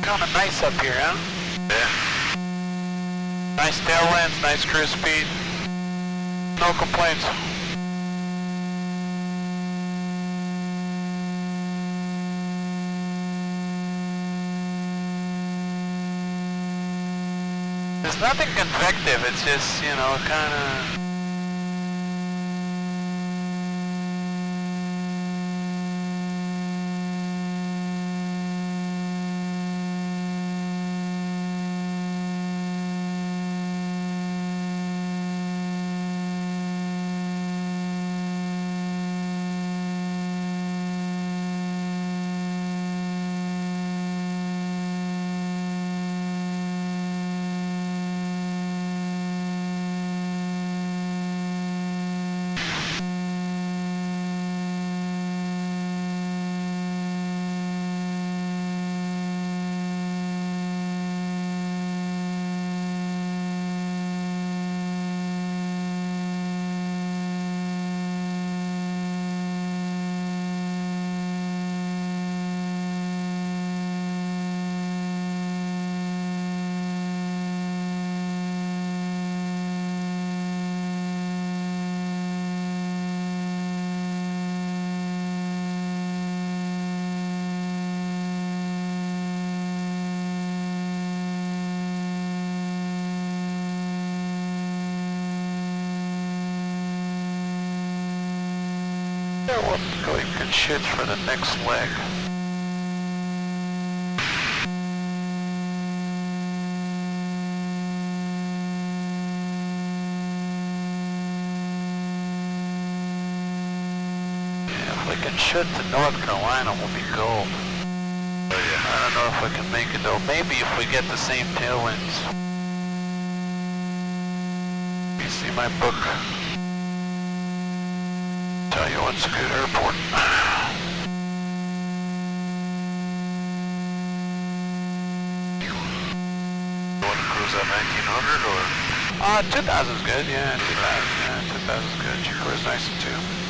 Kind of nice up here, huh? Yeah. Nice tailwinds, nice cruise speed. No complaints. There's nothing convective, it's just, you know, kind of... Yeah, we'll go and shoot for the next leg. Yeah, if we can shoot to North Carolina, we'll be gold. Oh yeah. I don't know if we can make it though. Maybe if we get the same tailwinds. You see my book. Tell you what's a good airport. You want to cruise at 1900 or? 2000's good, yeah, 2000, yeah, 2000's good. You cruise nice too.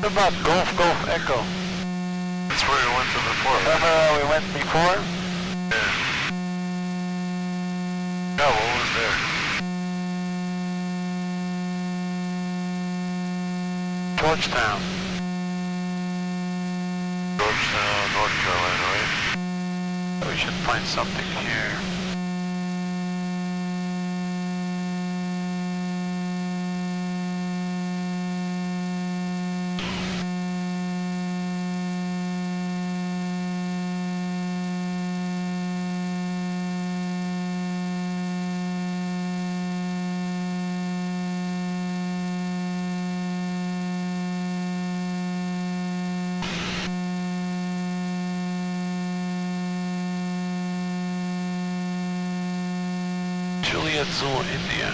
What about Golf Echo? That's where we went to before. Remember we went before? Yeah. Yeah, what was there? Georgetown. Georgetown, North Carolina, right? We should find something here. Juliet Zulu, India.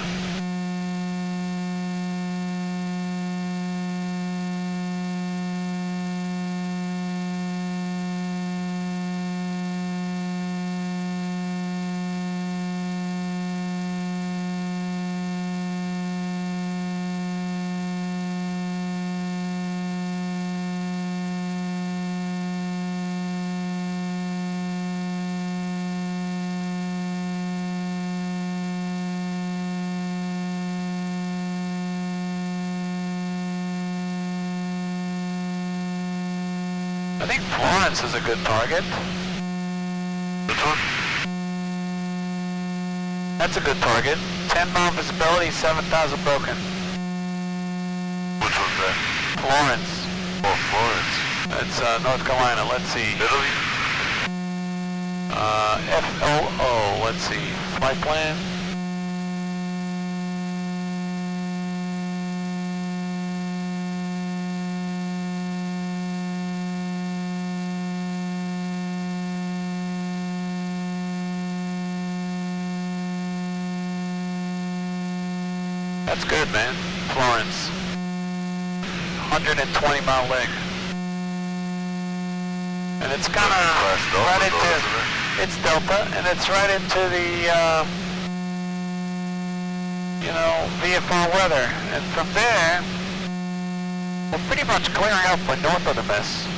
I think Florence is a good target. Which one? That's a good target. 10-mile visibility, 7,000 broken. Which one's that? Florence. Oh, Florence. That's North Carolina. Let's see. Italy? FLO. Let's see. Flight plan. That's good, man. Florence. 120-mile leg. And it's kind of right into, it's Delta, and it's right into the, you know, VFR weather. And from there, we're pretty much clearing up we're north of the mess.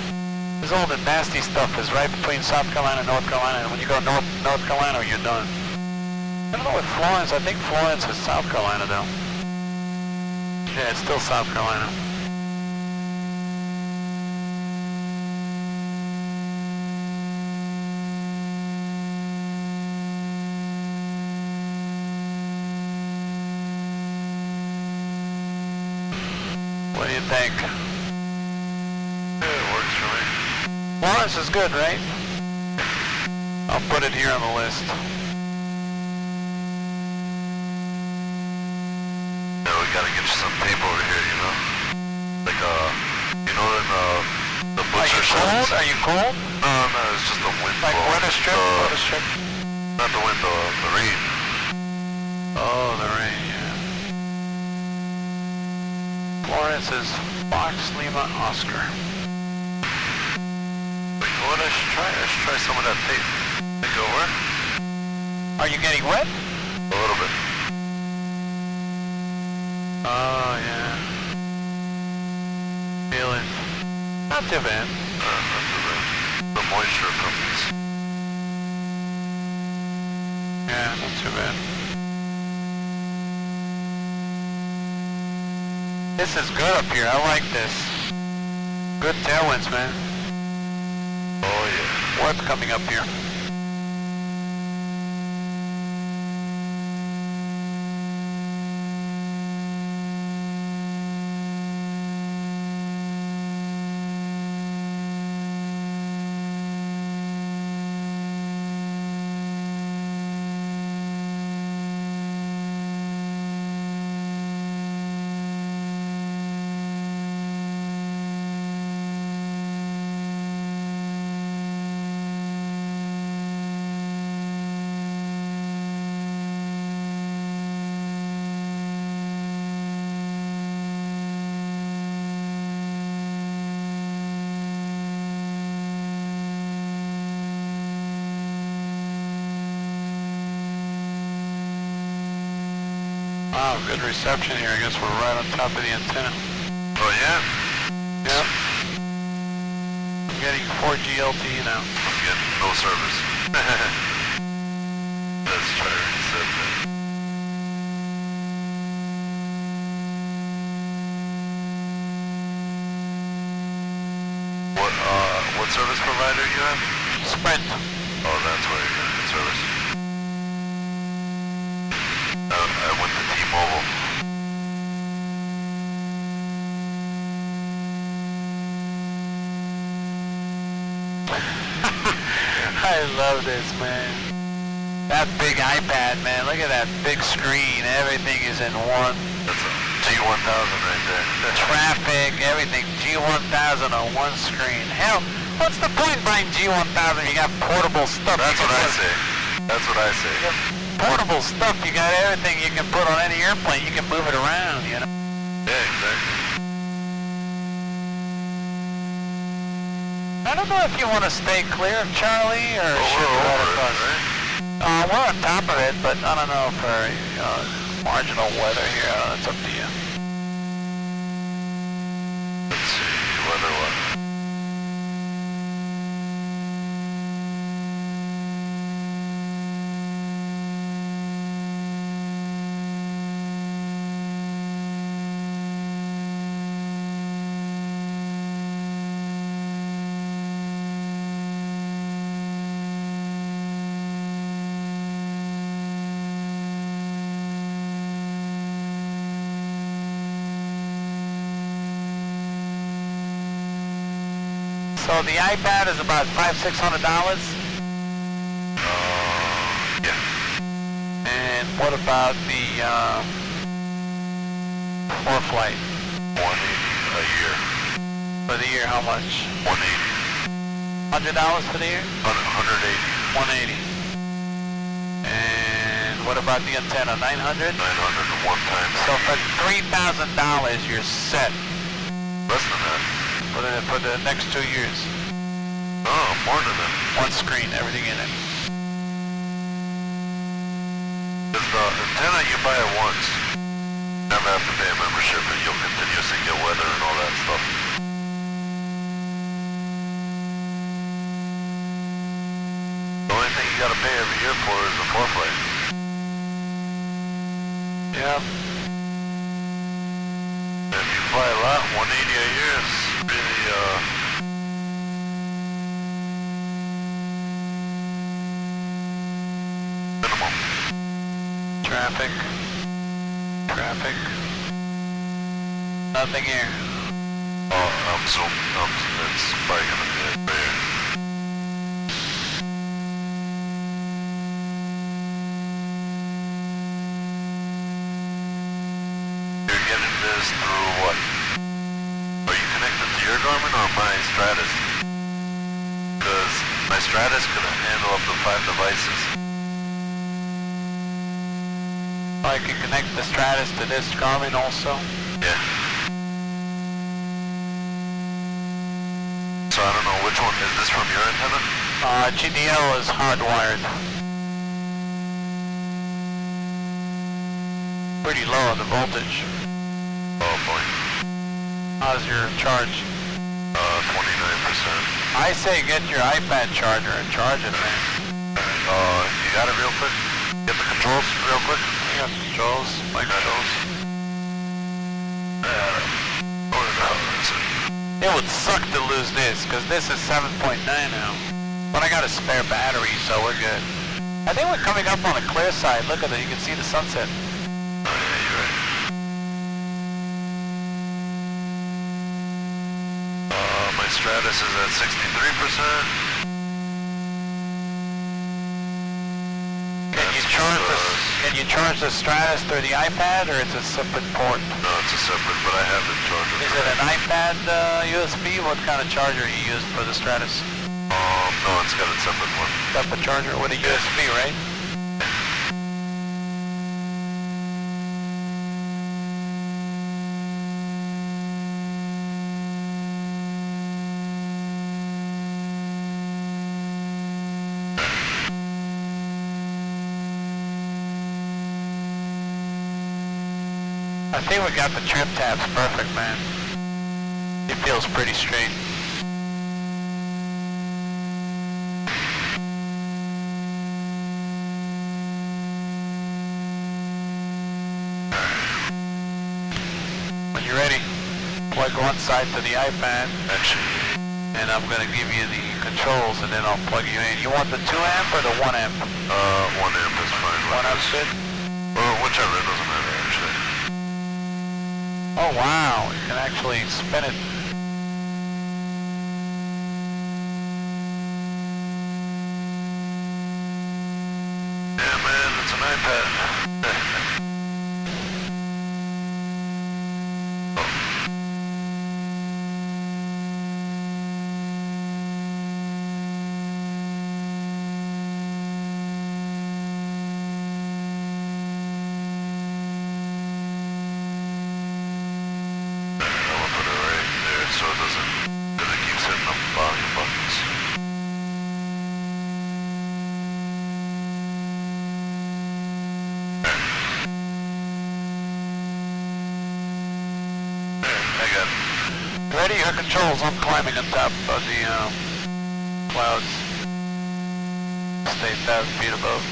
Because all the nasty stuff is right between South Carolina and North Carolina. And when you go North Carolina, you're done. I don't know with Florence. I think Florence is South Carolina, though. Yeah, it's still South Carolina. What do you think? Yeah, it works for me. Florence is good, right? I'll put it here on the list. Gotta get you some tape over here, you know? Like, you know, in the butcher cold? shops. Are you cold? No, it's just the wind. Like weather strip? Weather strip? Not the wind, the rain. Oh, the rain, yeah. Florence is Fox Lima Oscar. Wait, what I should try? I should try some of that tape. Think it'll work? Are you getting wet? A little bit. Oh, yeah. Feel it. Not too bad. Not too bad. The moisture from this. Yeah, not too bad. This is good up here. I like this. Good tailwinds, man. Oh, yeah. Worth coming up here. Wow, good reception here. I guess we're right on top of the antenna. Oh, yeah? Yep. getting 4G LTE now. I'm getting no service. That's try to reset that. What service provider you have? Sprint. Oh, that's where you're getting service. I went to T-Mobile. I love this, man. That big iPad, man. Look at that big screen. Everything is in one. That's a G1000 right there. The traffic, everything. G1000 on one screen. Hell, what's the point buying G1000? You got portable stuff. That's what I say. That's what I say. You got portable stuff. You got everything you can put on any airplane. You can move it around, you know. Yeah, exactly. I don't know if you want to stay clear of Charlie or should we're try to over it, bust. right? We're on top of it, but I don't know for marginal weather here. That's up to you. Let's see, weather what? So the iPad is about $500–600. Yeah. And what about the ForeFlight? 180 a year. For the year, how much? 180. $100 for the year? 180. 180. And what about the antenna? 900? 900 one time. So for $3,000 you're set Less than that. for the next 2 years. Oh, more than that. One screen, everything in it. Because the antenna, you buy it once. Never have to pay a membership, and you'll continuously get weather and all that stuff. The only thing you gotta pay every year for is the ForeFlight. Yeah. If you buy a lot, 180 a year is really, minimum. Traffic. Traffic. Nothing here. Oh, I'm zoomed. It's probably gonna be it right here. You're getting this through what? Are you connected to your Garmin or my Stratus? Because my Stratus could handle up to 5 devices. I can connect the Stratus to this Garmin also. Yeah. So I don't know which one. Is this from your antenna? GDL is hardwired. Pretty low, the voltage. Oh boy. How's your charge? 29%. I say get your iPad charger and charge it, man. You got it real quick? Get the controls real quick? I got controls, my controls. What the hell is it? It would suck to lose this, because this is 7.9 now. But I got a spare battery, so we're good. I think we're coming up on the clear side. Look at it, you can see the sunset. Oh yeah, you're right. My Stratus is at 63%. Can you charge the Stratus through the iPad, or it's a separate port? No, it's a separate, but I have it charged. Is it an iPad USB? What kind of charger you use for the Stratus? No, it's got a separate one. Separate charger with a USB, right? I think we got the trim tabs perfect, man. It feels pretty straight. one side to the iPad, Actually, and I'm going to give you the controls, and then I'll plug you in. You want the 2 amp or the 1 amp? 1 amp is fine. 1 amp's good? Or whichever, it doesn't matter actually. Oh wow, you can actually spin it. Yeah man, it's an iPad. So it doesn't, because it keeps hitting the volume buttons. I got it. Ready? Your controls. I'm climbing on top of the clouds. Stay 1,000 feet above.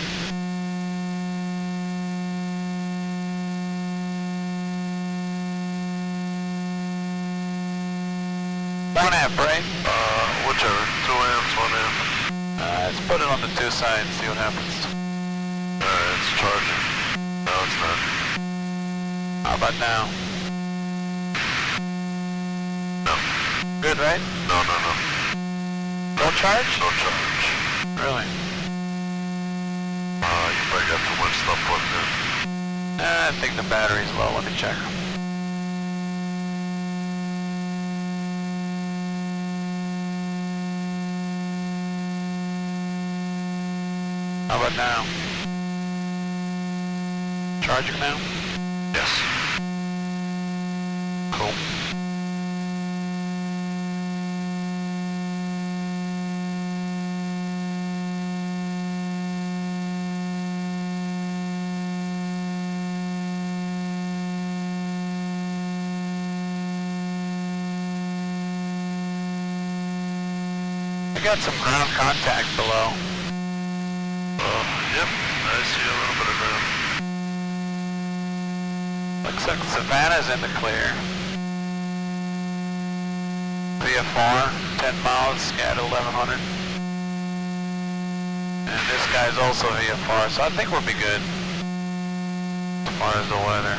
One amp, right? Whichever. 2 amps, 1 amp. Let's put it on the 2 sides, see what happens. It's charging. No, it's not. How about now? No. Good, right? No. No charge? No charge. Really? You probably got too much stuff plugged in. I think the battery's low. Let me check. How about now? Charging now? Yes. Cool. I got some ground contact below. Yep, I see a little bit of ground. Looks like Savannah's in the clear. VFR, 10 miles, scat 1100. And this guy's also VFR, so I think we'll be good as far as the weather.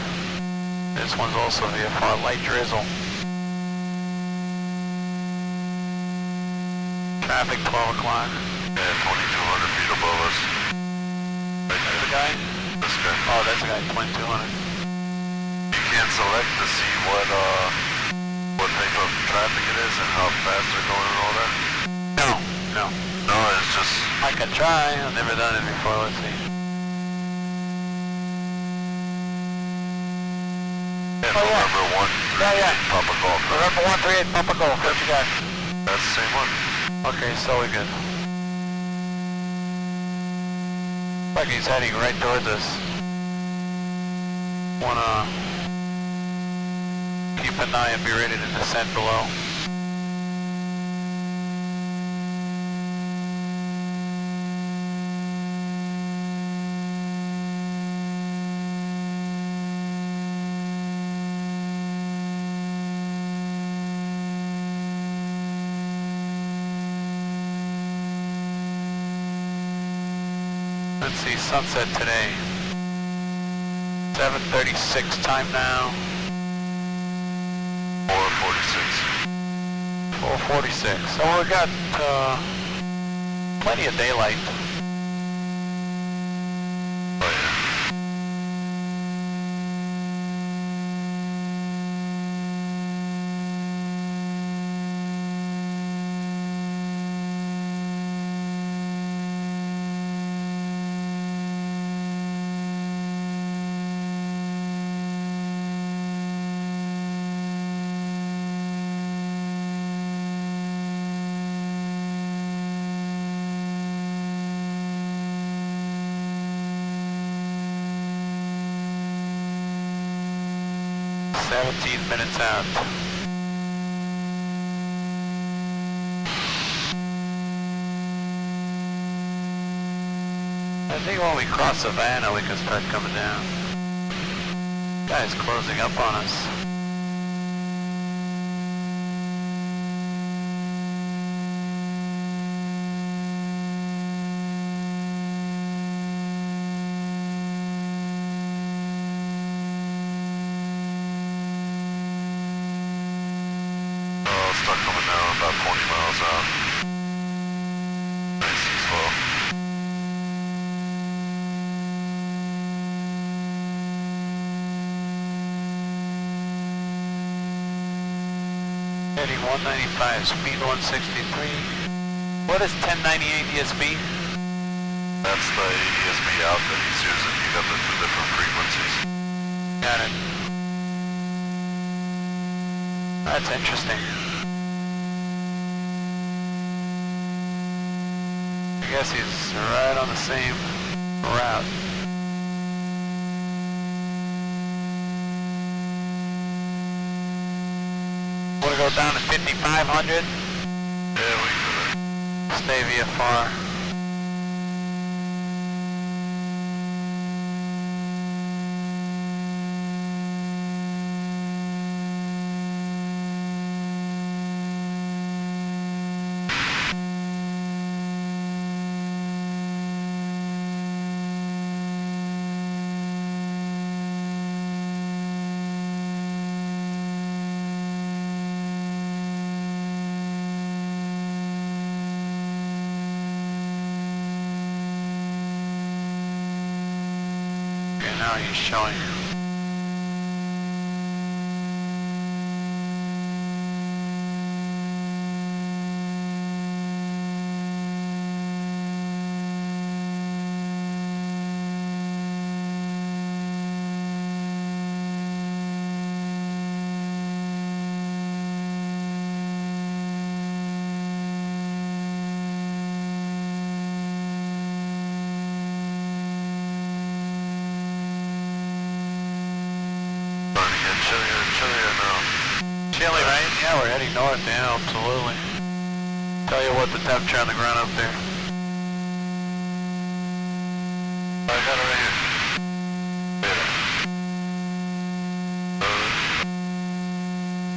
This one's also VFR, light drizzle. Traffic 12 o'clock. Yeah, 2,200 feet above us. That's the guy? This guy. Oh, that's the guy, 2200. You can't select to see what type of traffic it is and how fast they're going and all that? No. No, it's just... I can try, I've never done it before, let's see. Yeah, Oh, yeah. November 138 Papa Golf. November 138 Papa Golf, what you got? That's the same one. Okay, so we're good. Like he's heading right towards us. Wanna keep an eye and be ready to descend below. Let's see, sunset today. 7:36 time now. 446. 4:46. So we got plenty of daylight. Oh yeah. Minutes out. I think when we cross Savannah we can start coming down. Guy's closing up on us. now, about 20 miles out. Nice and slow. Heading 195, speed 163. What is 1098 ESB? That's the ESB out that he's using. You got the two different frequencies. Got it. That's interesting. I guess he's right on the same route. Want to go down to 5,500? Yeah, we could. Stay VFR. Now he's showing. Chilly, right? Yeah, we're heading north, yeah, absolutely. Tell you what the temperature on the ground up there. I got it right here.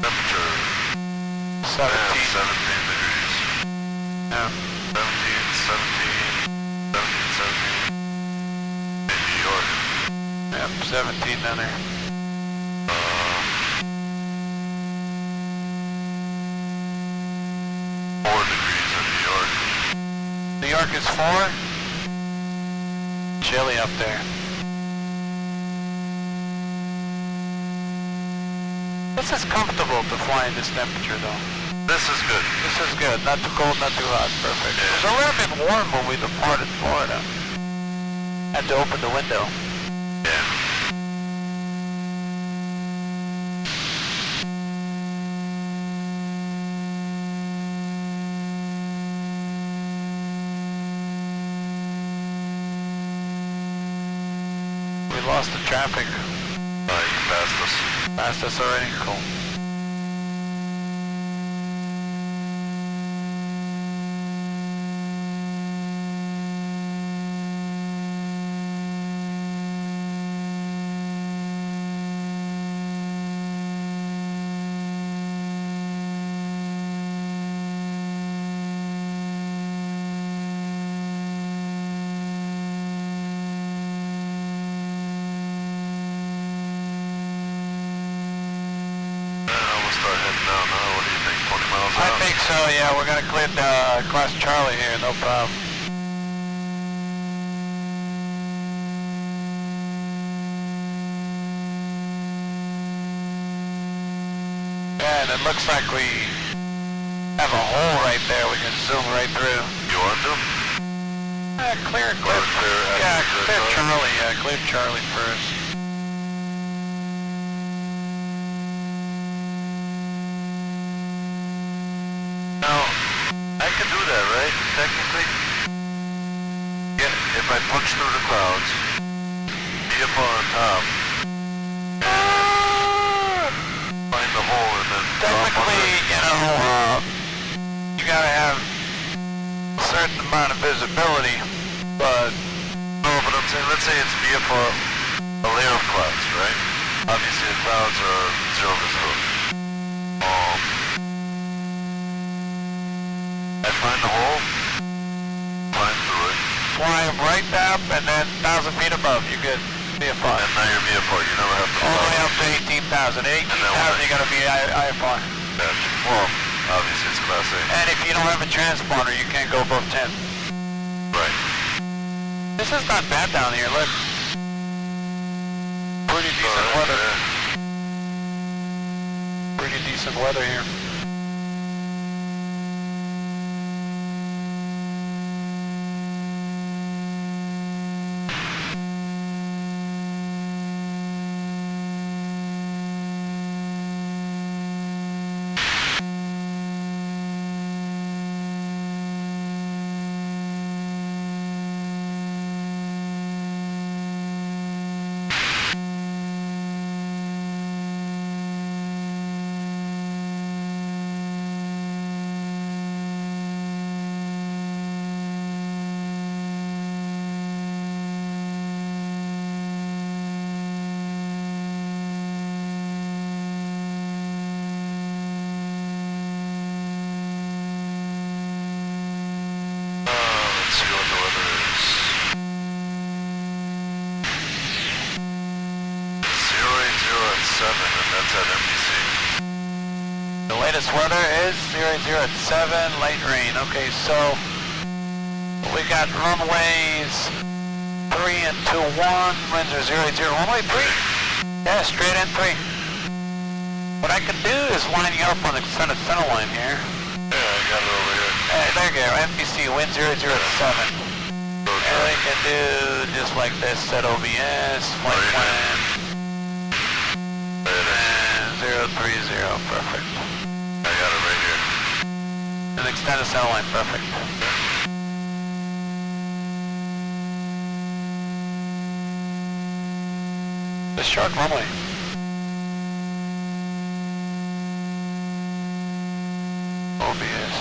Temperature. 17. 17 degrees. Yeah. 17. In New York. Yep, 17 down there. 4 degrees in New York. New York is 4. Chilly up there. This is comfortable to fly in this temperature though. This is good. This is good. Not too cold, not too hot. Perfect. Yeah. It was a little bit warm when we departed Florida. Had to open the window. Yeah. We lost the traffic. You passed us. Passed us already? Cool. Start heading down now. What do you think? 20 miles I out? think so, yeah. We're going to clear Class Charlie here, no problem. Yeah, and it looks like we have a hole right there. We can zoom right through. You want to? Clear. Yeah, clear Charlie. Yeah, clear Charlie first. I can do that, right? Technically? Yeah, if I punch through the clouds, be up on top, find the hole and then Technically, you know, you gotta have a certain amount of visibility, but... No, but I'm saying, let's say it's VFR, a layer of clouds, right? Obviously the clouds are zero visibility. I find the hole, climb through it. Fly right up and then 1,000 feet above, you're good. VFR. And now you're VFR, you never have to All the way fly. up to 18,000. 18,000, you gotta be IFR. Gotcha. Well, obviously. it's Class A. And if you don't have a transponder, you can't go above 10. Right. This is not bad down here, look. Pretty decent weather. Yeah. Pretty decent weather here. Let's see what the weather is. 080 at 7, and that's at MDC. The latest weather is 080 at 7, light rain. Okay, so we got runways 3 and 2-1, winds are 080, runway 3. Yeah, straight in 3. What I can do is line you up on the extended center line here. Yeah, I got it over here. Hey, there you go, MDC, wind 080 at 7. And we can do just like this, set OBS, flight plan, and 030, perfect. I got it right here. And extended center line, perfect. The short runway. OBS.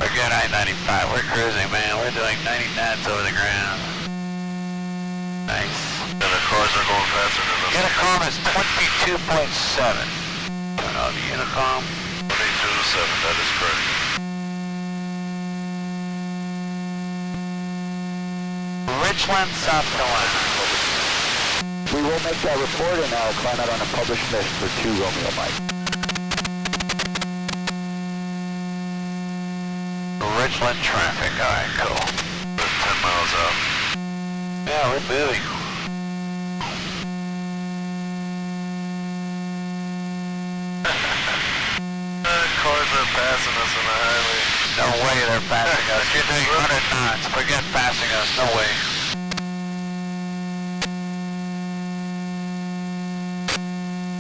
Forget I-95, we're cruising, man. We're doing 90 knots over the ground. Nice. And the cars are going faster than us. Unicom is 22.7. Turn on the Unicom. 22 to 7, that is correct. Richland, South Carolina. We will make that report and I'll climb out on a published list for 2 Romeo Mike. Richland traffic, alright, cool. We're 10 miles out. Yeah, we're moving. Cars are passing us on the highway. No way they're passing us. You're doing 100 knots. Forget passing us. No way.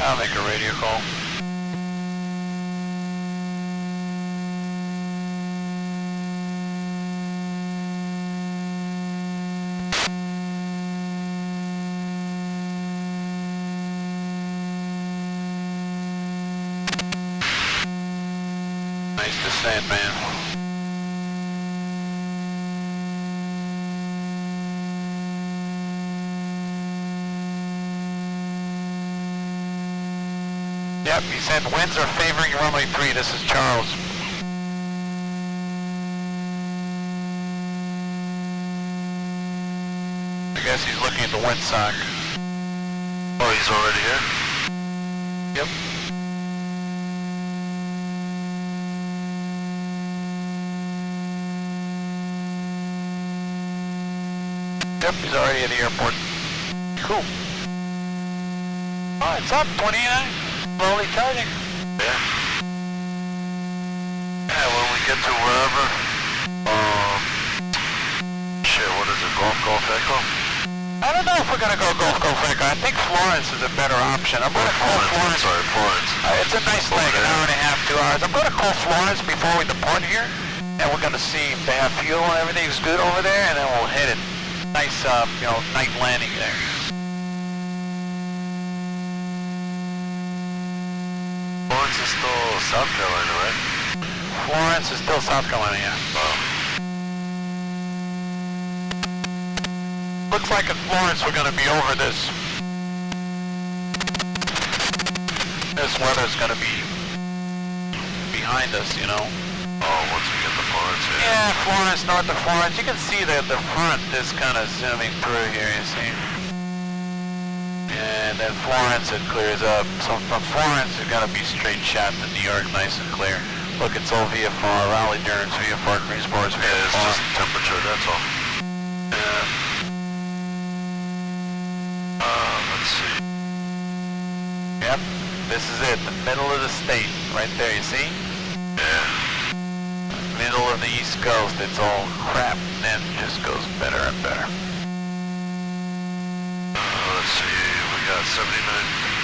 I'll make a radio call. Nice descent, man. Yep, he said winds are favoring runway 3. This is Charles. I guess he's looking at the windsock. Oh, he's already here? Yep. Yep, he's already at the airport. Cool. Oh, it's up, 29. Slowly charging. Yeah. Yeah, when we get to wherever, shit, what is it, Golf Echo? I don't know if we're going to go Gulf Coast Lake. I think Florence is a better option. I'm going to call Florence. Sorry, Florence. It's a nice lake, an hour and a half, 2 hours. I'm going to call Florence before we depart here, and we're going to see if they have fuel and everything's good over there, and then we'll hit it. Nice, night landing there. Florence is still South Carolina, right? Florence is still South Carolina, yeah. Wow. Looks like in Florence we're going to be over this. This weather's going to be behind us, you know. Oh, once we get to Florence, yeah. Yeah, Florence, north of Florence. You can see the front is kind of zooming through here, you see. And then Florence, it clears up. So from Florence, it's going to be straight shot to New York, nice and clear. Look, it's all VFR, Raleigh, Durham, VFR, Greensports, VFR. Yeah, it's just temperature, that's all. Yeah. Let's see. Yep, this is it, the middle of the state, right there, you see? Yeah. Middle of the East Coast, it's all crap, and then it just goes better and better. Let's see, we got 79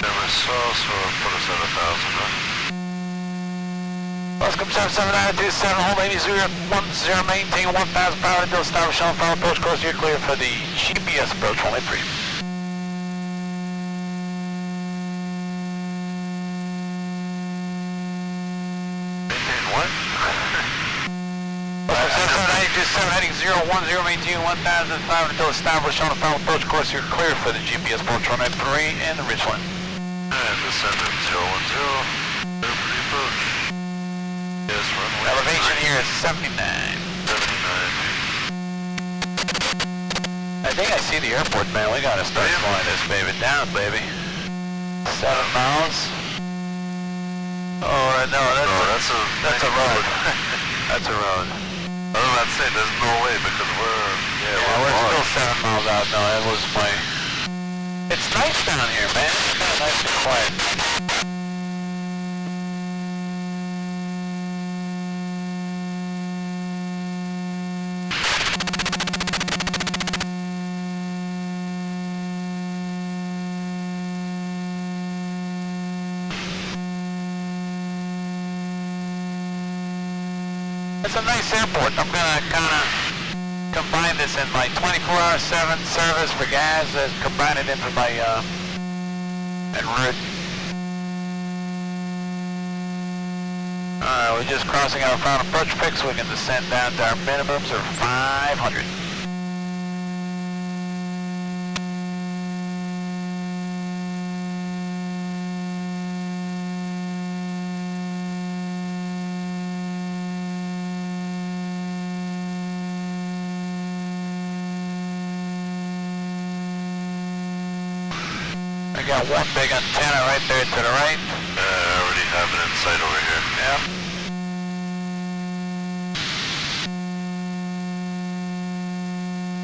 camera sauce, so it'll put us at 1,000, huh? Luscombe 77927, hold 8010, maintain 1,000 power until establish on final approach course, you're clear for the GPS approach, only 3. Heading 010, maintain 1,005 until established on a final approach course. You're clear for the GPS approach runway 3 in Richland. And descendant 010, clear for the approach. Yes, runway Elevation 3. here is 79. 79 feet. I think I see the airport, man. We gotta start slowing this baby down, baby. 7 miles. Oh, no, that's a road. That's a road. I was about to say, there's no way because we're still 7 miles out. No, that was my... It's nice down here, man. It's kind of nice and quiet. It's a nice airport. I'm going to kind of combine this in my 24/7 service for gas and combine it into my en route. Alright, we're just crossing our final approach fix. We can descend down to our minimums of 500. I got one big antenna right there to the right. I already have it in sight over here. Yep.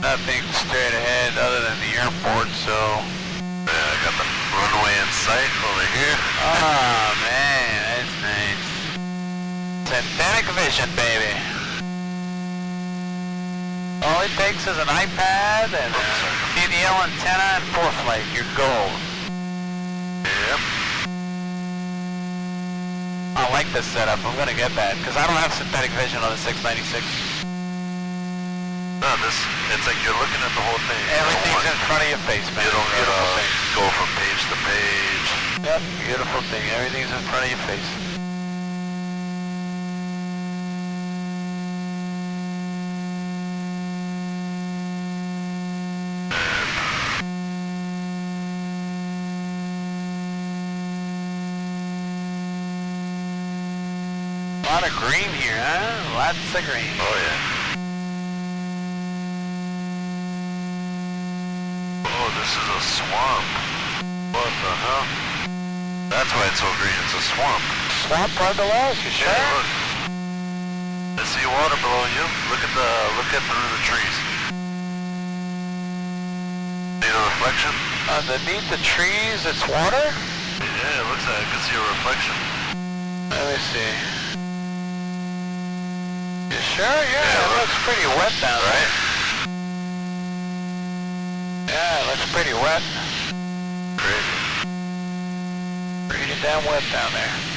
Nothing straight ahead other than the airport, so... Yeah, I got the runway in sight over here. Oh, man, that's nice. Synthetic vision, baby. All it takes is an iPad and a CDL antenna and 4-flight. You're gold. Yep. I like this setup. I'm going to get that because I don't have synthetic vision on the 696. No, it's like you're looking at the whole thing. Everything's in front of your face, man. You don't Beautiful gotta thing. go from page to page. Yep, beautiful thing. Everything's in front of your face. A lot of green here, huh? Lots of green. Oh yeah. Oh, this is a swamp. What the hell? That's why it's so green. It's a swamp. Swamp right below us, you sure? Yeah, look. I see water below you. Look at through the trees. See the reflection? Underneath the trees, it's water? Yeah, it looks like I can see a reflection. Let me see. You sure? Yeah, it looks pretty wet down there. Right? Yeah, it looks pretty wet. Crazy. Pretty damn wet down there.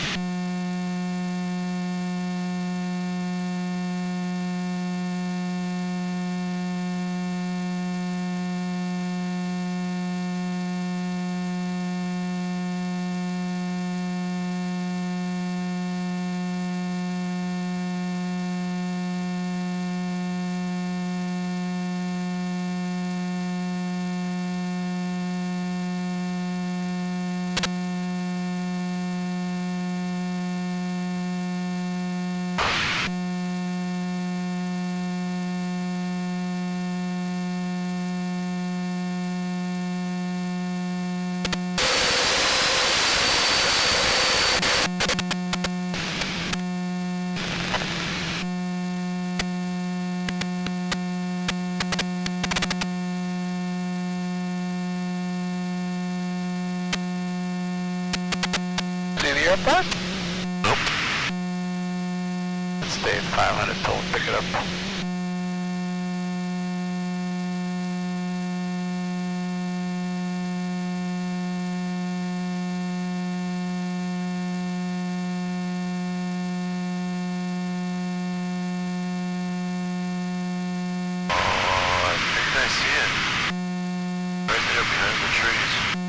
See the airport? Nope. Let's stay at 500 till we pick it up. Oh, I think I see it. Right there behind the trees.